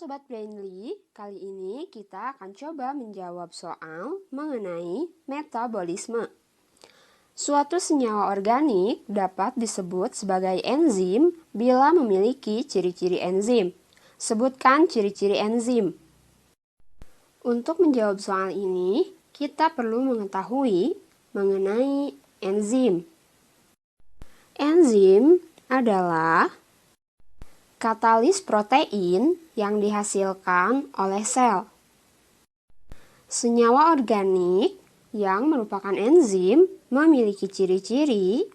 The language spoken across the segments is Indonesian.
Sobat Brainly, kali ini kita akan coba menjawab soal mengenai metabolisme. Suatu senyawa organik dapat disebut sebagai enzim bila memiliki ciri-ciri enzim. Sebutkan ciri-ciri enzim. Untuk menjawab soal ini, kita perlu mengetahui mengenai enzim. Enzim adalah katalis protein yang dihasilkan oleh sel. Senyawa organik yang merupakan enzim memiliki ciri-ciri.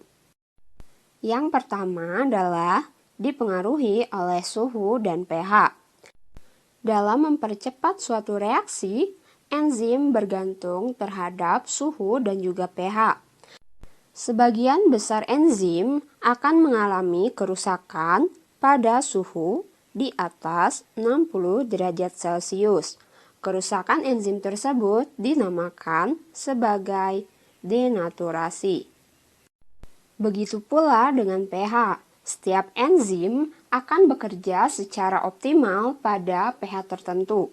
Yang pertama adalah dipengaruhi oleh suhu dan pH. Dalam mempercepat suatu reaksi, enzim bergantung terhadap suhu dan juga pH. Sebagian besar enzim akan mengalami kerusakan pada suhu di atas 60 derajat Celcius. Kerusakan enzim tersebut dinamakan sebagai denaturasi. Begitu pula dengan pH. Setiap enzim akan bekerja secara optimal pada pH tertentu.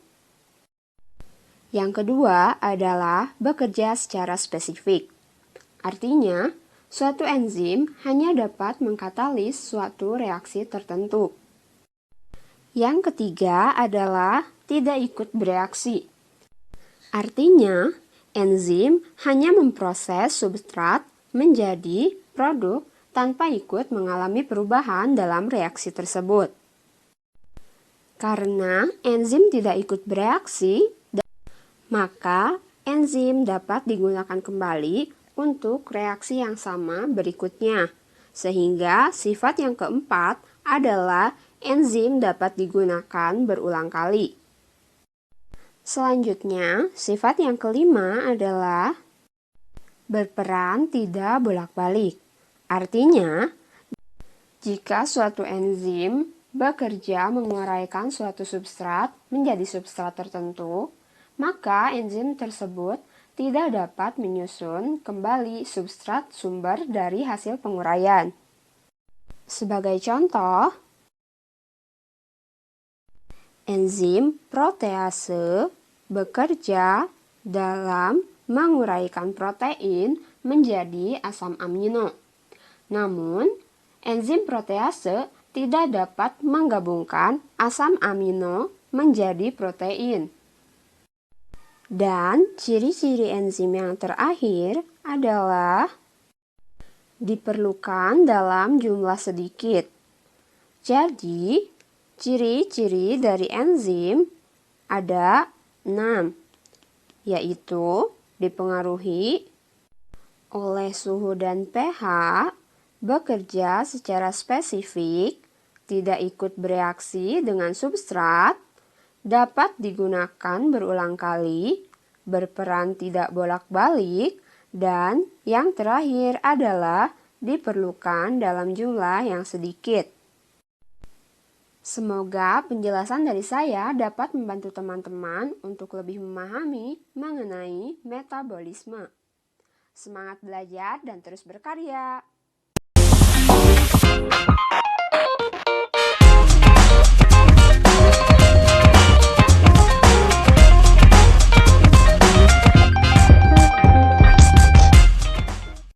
Yang kedua adalah bekerja secara spesifik. Artinya, suatu enzim hanya dapat mengkatalis suatu reaksi tertentu. Yang ketiga adalah tidak ikut bereaksi. Artinya, enzim hanya memproses substrat menjadi produk tanpa ikut mengalami perubahan dalam reaksi tersebut. Karena enzim tidak ikut bereaksi, maka enzim dapat digunakan kembali untuk reaksi yang sama berikutnya. Sehingga sifat yang keempat adalah enzim dapat digunakan berulang kali. Selanjutnya, sifat yang kelima adalah berperan tidak bolak-balik. Artinya, jika suatu enzim bekerja menguraikan suatu substrat menjadi substrat tertentu, maka enzim tersebut tidak dapat menyusun kembali substrat sumber dari hasil penguraian. Sebagai contoh, enzim protease bekerja dalam menguraikan protein menjadi asam amino. Namun, enzim protease tidak dapat menggabungkan asam amino menjadi protein. Dan ciri-ciri enzim yang terakhir adalah diperlukan dalam jumlah sedikit. Jadi, ciri-ciri dari enzim ada 6, yaitu dipengaruhi oleh suhu dan pH, bekerja secara spesifik, tidak ikut bereaksi dengan substrat, dapat digunakan berulang kali, berperan tidak bolak-balik, dan yang terakhir adalah diperlukan dalam jumlah yang sedikit. Semoga penjelasan dari saya dapat membantu teman-teman untuk lebih memahami mengenai metabolisme. Semangat belajar dan terus berkarya!